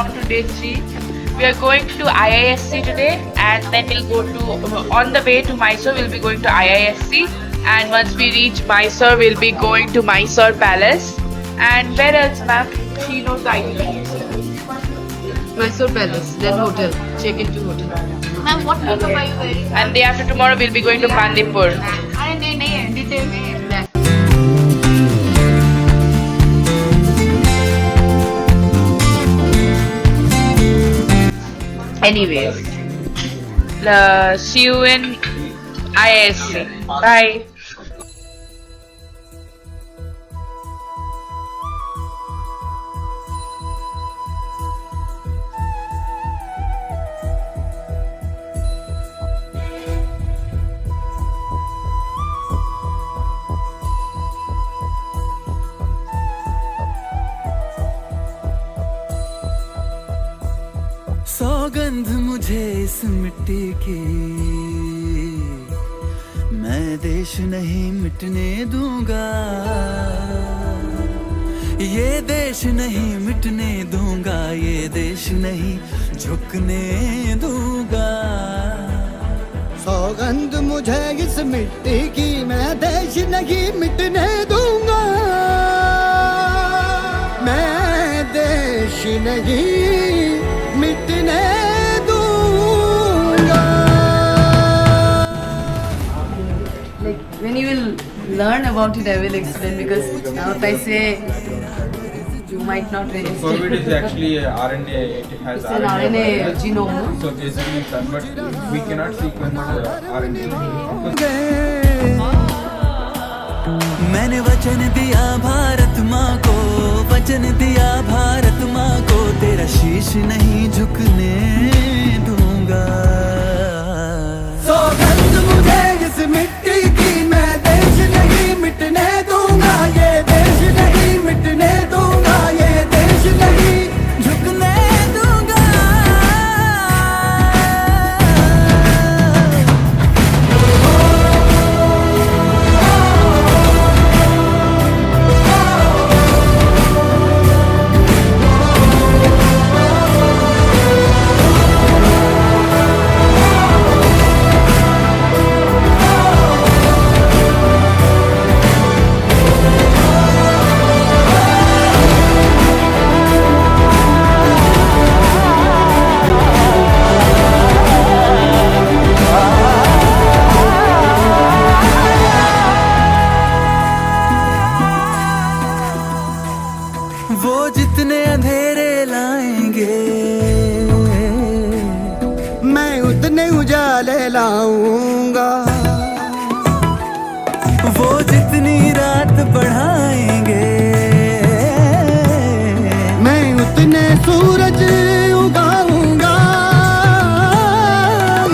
on to day 3. We are going to IISc today, and then we'll go to, on the way to Mysore, we'll be going to IISc. And once we reach Mysore, we'll be going to Mysore Palace. And where else, ma'am? She knows the itinerary. Mysore Palace, then hotel. Check into hotel. Ma'am, what makeup are you wearing? And day after tomorrow, we'll be going to Bandipur. अरे नहीं नहीं detail में black. Anyways, see you in IISc. Bye. सौगंध मुझे इस मिट्टी की, मैं देश नहीं मिटने दूंगा, ये देश नहीं मिटने दूंगा, ये देश नहीं झुकने दूंगा। सौगंध मुझे इस मिट्टी की, मैं देश नहीं मिटने दूंगा, मैं देश नहीं मिटने दूंगा। Like when you will learn about it, I will explain, because now if I say, you might not really. COVID is actually a RNA. It has It's an RNA genome, no? So basically, convert. We cannot sequence RNA. मैंने वचन दिया भारत माँ को, वचन दिया भारत माँ को, तेरा शीश नहीं झुकने दूंगा। सौगंध मुझे इस मिट्टी की, मैं देश नहीं मिटने दूंगा, ये देश नहीं मिटने दूंगा, ये देश नहीं झुकने दूंगा। वो जितने अंधेरे लाएंगे, मैं उतने उजाले लाऊंगा, वो जितनी रात बढ़ाएंगे, मैं उतने सूरज उगाऊंगा।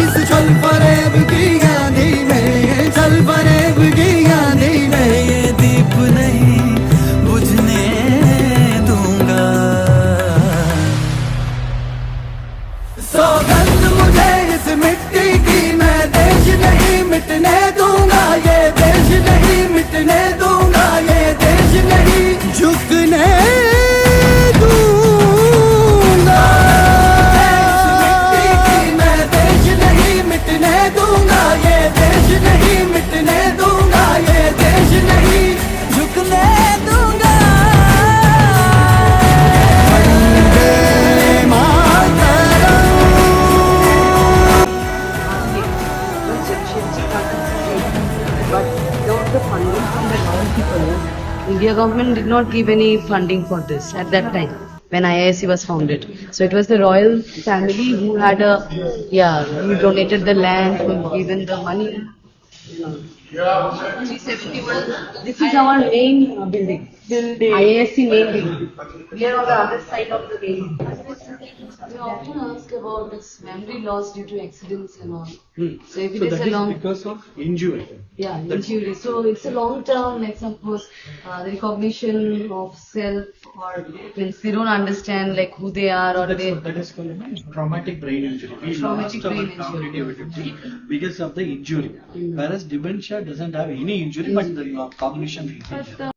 इस चल फरेब की आंधी में, चल फरेब की आंधी में, ये दीप नहीं बुझने दूंगा। सौगंध मुझे इस मिट्टी की, मैं देश नहीं मिटने दूंगा, ये देश नहीं मिटने दूंगा, ये देश नहीं झुकने दूंगा। इस मिट्टी की, मैं देश नहीं मिटने दूंगा, ये देश नहीं मिटने दूंगा, ये देश नहीं झुकने दूंगा। Vande Mataram. But without the funding from the ground people, India government did not give any funding for this at that time when IISc was founded. So it was the royal family who had who donated the land, who given the money. 371. This is our main building. IISc main building. We are on the other side of the main building. We often ask about this memory loss due to accidents and all. So if it is a long, because of injury. injury. So it's a long term, like suppose the recognition of self, or means they don't understand like who they are, or they. That is called traumatic brain injury. We Traumatic lost our brain injury. cognitivity because of the injury. Whereas dementia doesn't have any injury, but the cognition. But the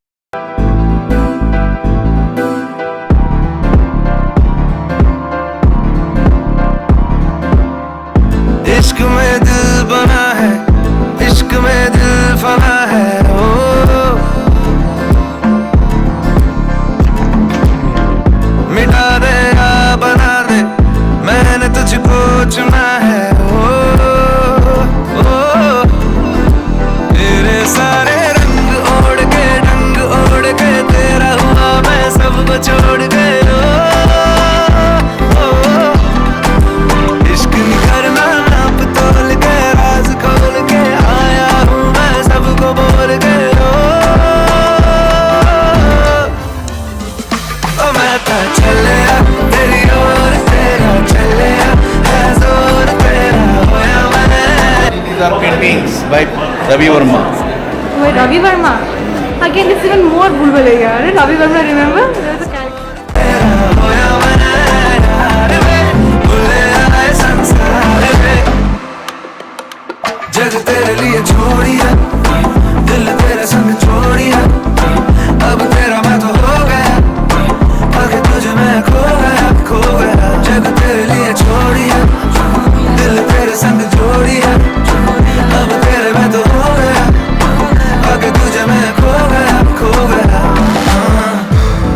चलिया तेरी ओर तेरा चलिया है जोर तेरा होया मैं These are paintings by Ravi Verma. Wait, Ravi Verma. Again, it's even more Bulbulaya. Ravi Verma, remember? There was a character. तेरा होया मैं यार वे भूले आए संसार में जग तेरे लिए छोड़िया दिल तेरे संग छोड़िया अब तेरा मैं तो हो गया आगे तुझे मैं खो गया जग तेरे लिए छोड़िया दिल तेरे संग जोड़िया अब तेरे मैं तो हो गया आगे तुझे मैं खो गया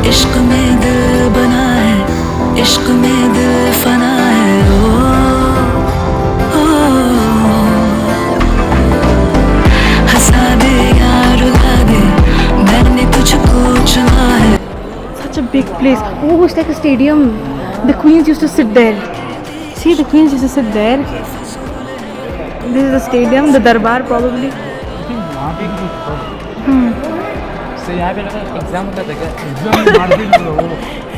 इश्क में दिल बना है इश्क में दिल फना है ओ हंसा दे या रुला दे मैंने तुझको चुना है Such a big place. Oh, it's like a stadium. The queens used to sit there. See, the queens used to sit there. This is the stadium, the Darbar probably.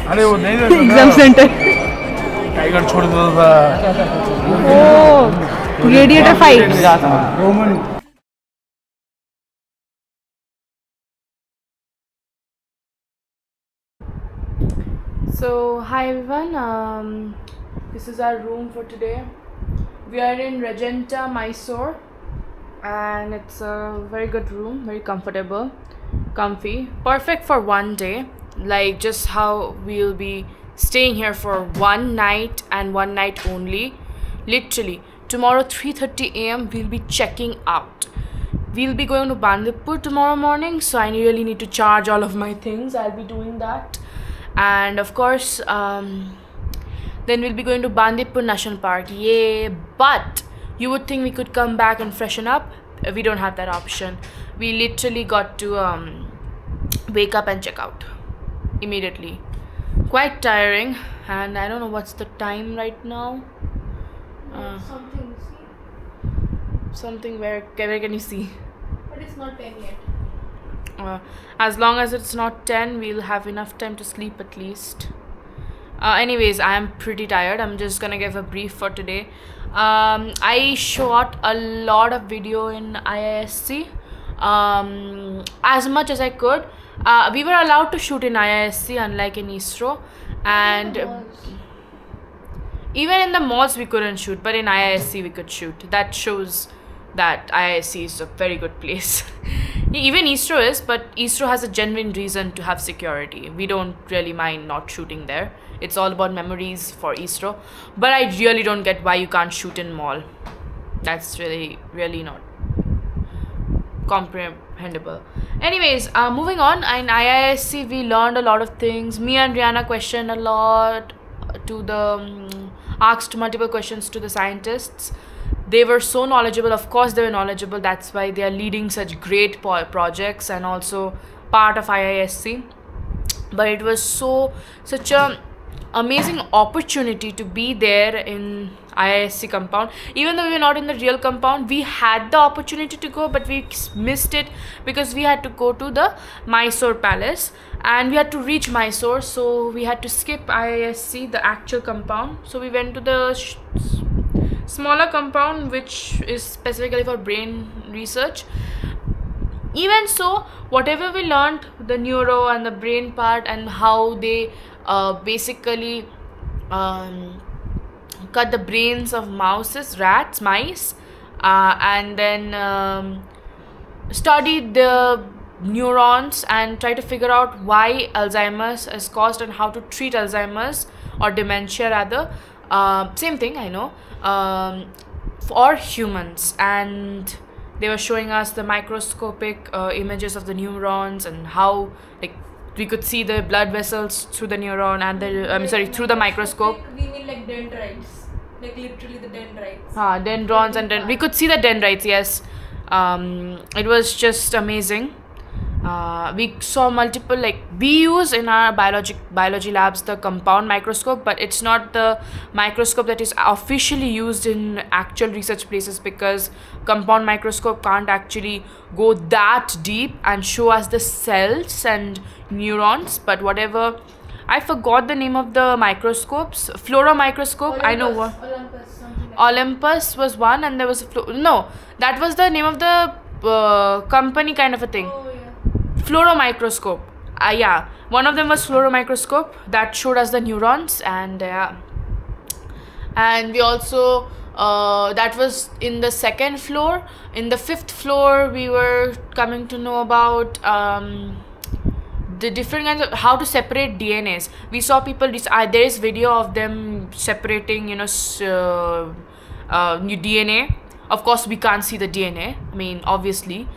अरे वो नहीं रहता Exam center. टाइगर छोड़ देता था Oh, gladiator fights. Roman So hi everyone, this is our room for today. We are in Regenta, Mysore, and it's a very good room, very comfortable, comfy, perfect for one day, like just how we'll be staying here for one night and one night only. Literally, tomorrow 3:30 a.m. we'll be checking out. We'll be going to Bandipur tomorrow morning, so I really need to charge all of my things. I'll be doing that. And of course, then we'll be going to Bandipur National Park. Yay! But you would think we could come back and freshen up. We don't have that option. We literally got to wake up and check out immediately. Quite tiring, and I don't know what's the time right now. Something where can you see? But it's not 10 yet. As long as it's not 10, we'll have enough time to sleep at least. Anyways, I am pretty tired. I'm just gonna give a brief for today. I shot a lot of video in IISc, as much as I could. We were allowed to shoot in IISc, unlike in ISRO, and even in the malls we couldn't shoot, but in IISc we could shoot. That shows that IISc is a very good place. Even ISRO is, but ISRO has a genuine reason to have security. We don't really mind not shooting there. It's all about memories for ISRO. But I really don't get why you can't shoot in mall. That's really not comprehensible. Anyways, moving on. In IISc we learned a lot of things. Me and Rihanna questioned a lot to the asked multiple questions to the scientists. They were so knowledgeable. Of course they were knowledgeable, that's why they are leading such great projects and also part of IISc. But it was such a amazing opportunity to be there in IISc compound. Even though we were not in the real compound, we had the opportunity to go, but we missed it because we had to go to the Mysore Palace and we had to reach Mysore, so we had to skip IISc, the actual compound. So we went to the smaller compound, which is specifically for brain research. Even so, whatever we learned, the neuro and the brain part and how they basically cut the brains of mice, and then studied the neurons and try to figure out why Alzheimer's is caused and how to treat Alzheimer's or dementia rather. Same thing, I know, for humans. And they were showing us the microscopic images of the neurons and how we could see the blood vessels through the neuron and through the microscope. We mean like dendrites. Like literally the dendrites. Dendrons and we could see the dendrites, yes. It was just amazing. We saw multiple, we use in our biology labs the compound microscope, but it's not the microscope that is officially used in actual research places, because compound microscope can't actually go that deep and show us the cells and neurons. But whatever I forgot the name of the microscopes. Fluoro microscope. I know what. Olympus, something like Olympus was one, and there was a no. That was the name of the company, kind of a thing. Oh yeah. Fluoro microscope. Yeah, one of them was fluoro microscope that showed us the neurons, and and we also that was in the second floor. In the fifth floor, we were coming to know about the different kinds of how to separate DNAs. We saw people. There is video of them separating, new DNA. Of course, we can't see the DNA. I mean, obviously.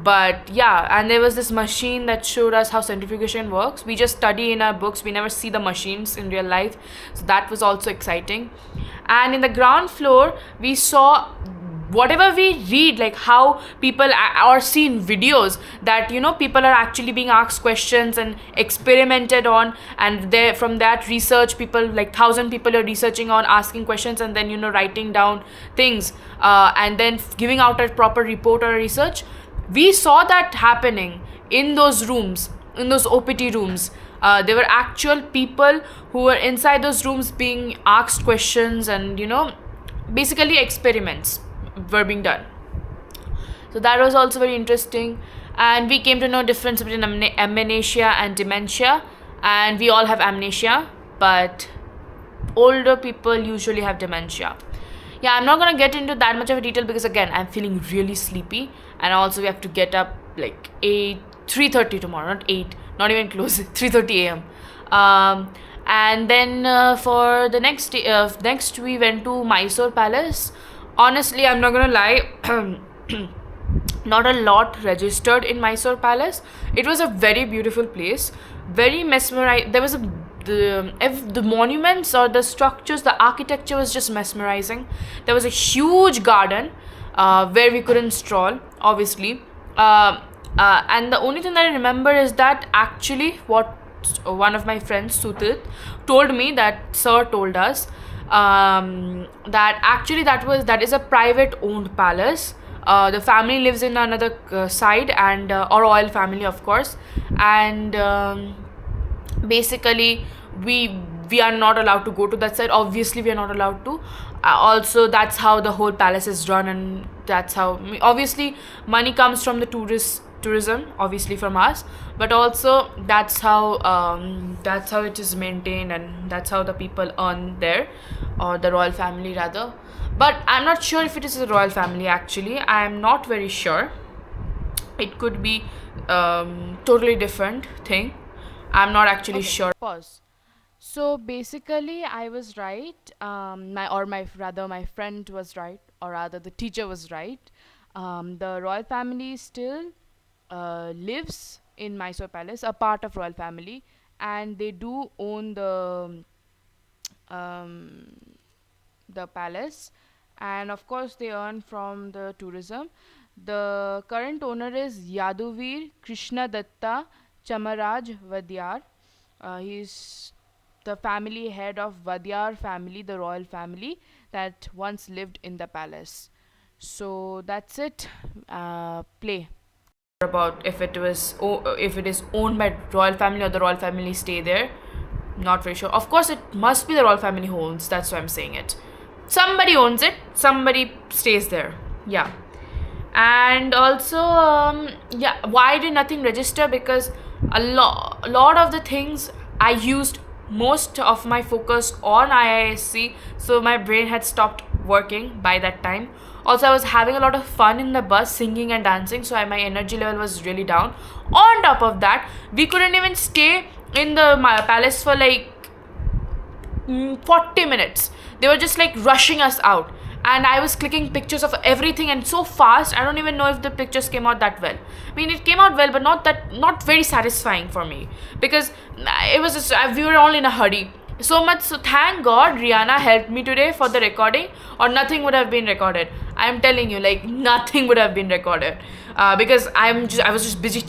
But yeah, and there was this machine that showed us how centrifugation works. We just study in our books, we never see the machines in real life, so that was also exciting. And in the ground floor, we saw whatever we read, like how people or see in videos that people are actually being asked questions and experimented on, and there from that research, people like 1,000 people are researching on, asking questions, and then writing down things, and then giving out a proper report or research. We saw that happening in those rooms, in those OPT rooms. There were actual people who were inside those rooms being asked questions, and basically experiments were being done. So that was also very interesting, and we came to know difference between amnesia and dementia, and we all have amnesia, but older people usually have dementia. Yeah, I'm not gonna get into that much of a detail because again, I'm feeling really sleepy, and also we have to get up like 3:30 tomorrow, not 8, not even close, 3:30 a.m. And then for the next we went to Mysore Palace. Honestly, I'm not gonna lie, not a lot registered in Mysore Palace. It was a very beautiful place, very mesmerizing. There was the monuments or the structures, the architecture was just mesmerizing. There was a huge garden where we couldn't stroll, obviously. And the only thing that I remember is that actually what one of my friends, Sutit, told me, that sir told us, that actually that is a private owned palace. The family lives in another side, and or royal family, of course, and basically we are not allowed to go to that side. Obviously we are not allowed to. Also, that's how the whole palace is run, and that's how obviously money comes from the tourism, obviously from us, but also that's how it is maintained, and that's how the people earn there, or the royal family rather. But I'm not sure if it is a royal family. Actually, I am not very sure. It could be totally different thing. I'm not actually sure. Pause. So basically, I was right. My friend was right, or rather, the teacher was right. The royal family still lives in Mysore Palace, a part of royal family, and they do own the palace, and of course they earn from the tourism. The current owner is Yaduvir Krishna Datta Chamaraj Vadyar. He's the family head of Vadyar family, the royal family that once lived in the palace. So that's it. Play. About if it is owned by royal family or the royal family stay there. Not very sure. Of course, it must be the royal family who owns. That's why I'm saying it. Somebody owns it. Somebody stays there. Yeah. And also, why did nothing register? Because a lot of the things I used most of my focus on IISc, so my brain had stopped working by that time. Also, I was having a lot of fun in the bus, singing and dancing, so my energy level was really down. On top of that, we couldn't even stay in the palace for like 40 minutes. They were just like rushing us out, and I was clicking pictures of everything, and so fast, I don't even know if the pictures came out that well. I mean, it came out well, but not very satisfying for me, because it was just, we were all in a hurry so much. So thank God Rihanna helped me today for the recording, or nothing would have been recorded. I am telling you, like, nothing would have been recorded, because I was just busy.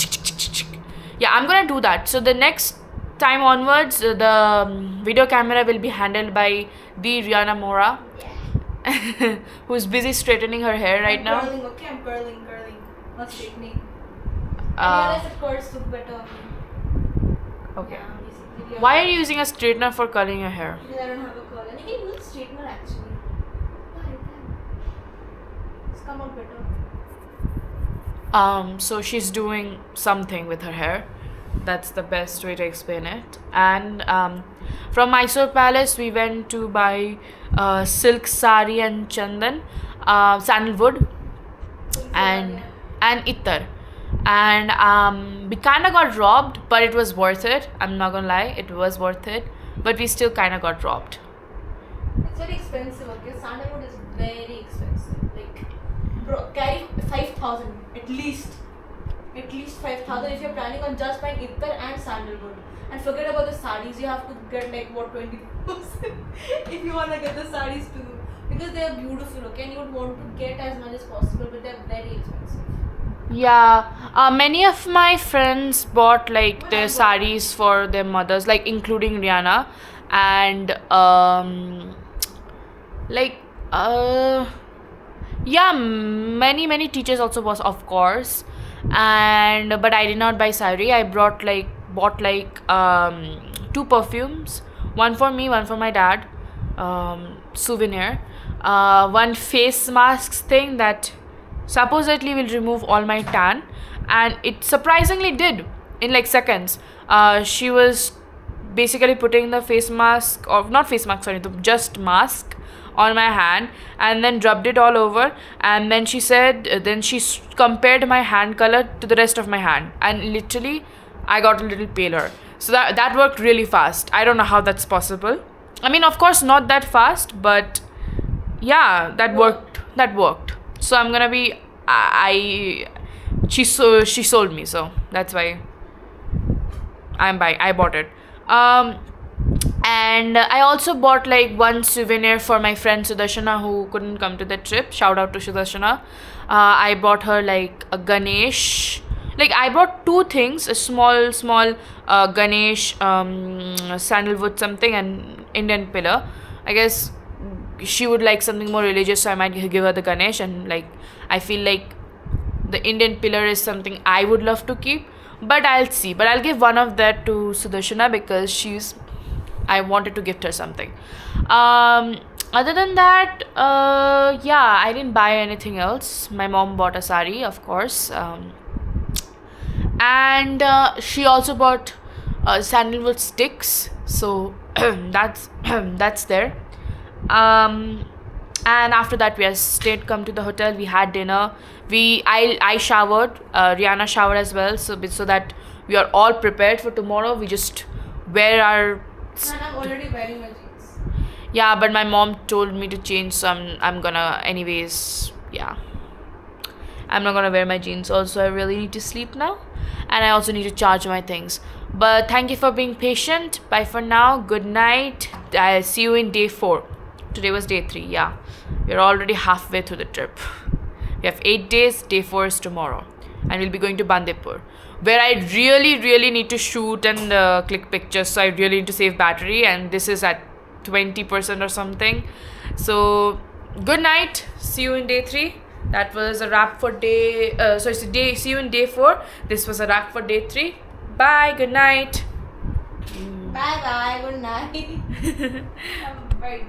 Yeah, I'm gonna do that. So the next time onwards, the video camera will be handled by the Rihanna Mora, who's busy straightening her hair right now. Curling, okay, I'm curling, not straightening. And of course, look better on me. Okay. Yeah, basically. Yeah. Why are you using a straightener for curling your hair? Because I don't have a curl. And you can use straightener actually. Yeah, you can. It's come out better. So she's doing something with her hair. That's the best way to explain it. And from Mysore Palace, we went to buy silk sari and chandan, sandalwood, and ittar. And we kind of got robbed, but it was worth it. I'm not gonna lie, it was worth it. But we still kind of got robbed. It's very expensive, okay? Sandalwood is very expensive. Like, bro, carry 5,000 at least. At least 5,000 if you're planning on just buying ittar and sandalwood. And forget about the sarees, you have to get like what 20,000 if you want to get the sarees too. Because they are beautiful, okay? And you would want to get as much as possible, but they're very expensive. Yeah, many of my friends bought like their saris for their mothers, like including Rihanna, and yeah, many teachers also was, of course. And but I did not buy sari. I bought like 2 perfumes, one for me, one for my dad, souvenir, one face mask thing that supposedly will remove all my tan, and it surprisingly did in like seconds. She was basically putting the face mask, or not face mask, sorry, the just mask on my hand, and then rubbed it all over, and then she said, then she compared my hand color to the rest of my hand, and literally I got a little paler. So that worked really fast. I don't know how that's possible. I mean, of course not that fast, but yeah, that worked. So I'm gonna be she sold me, so that's why I bought it. And I also bought like one souvenir for my friend Sudarshana, who couldn't come to the trip. Shout out to Sudarshana. I bought her like a Ganesh. Like I bought 2 things, a small Ganesh, sandalwood something, and Indian pillar. I guess she would like something more religious, so I might give her the Ganesh. And like I feel like the Indian pillar is something I would love to keep, but I'll see. But I'll give one of that to Sudarshana because I wanted to gift her something. Other than that, yeah, I didn't buy anything else. My mom bought a sari, of course, and she also bought sandalwood sticks, so that's there. And after that we come to the hotel. We had dinner. I showered. Rihanna showered as well, so that we are all prepared for tomorrow. We just wear our. And I'm already wearing my jeans. Yeah, but my mom told me to change, so I'm gonna anyways. Yeah, I'm not gonna wear my jeans. Also, I really need to sleep now, and I also need to charge my things. But thank you for being patient. Bye for now. Good night. I'll see you in day 4. Today was day 3. Yeah, we're already halfway through the trip. We have 8 days. Day 4 is tomorrow, and we'll be going to Bandipur, where I really need to shoot and click pictures. So I really need to save battery, and this is at 20% or something. So good night. See you in day 3. That was a wrap for day. See you in day 4. This was a wrap for day 3. Bye. Good night. Bye. Good night. I'm very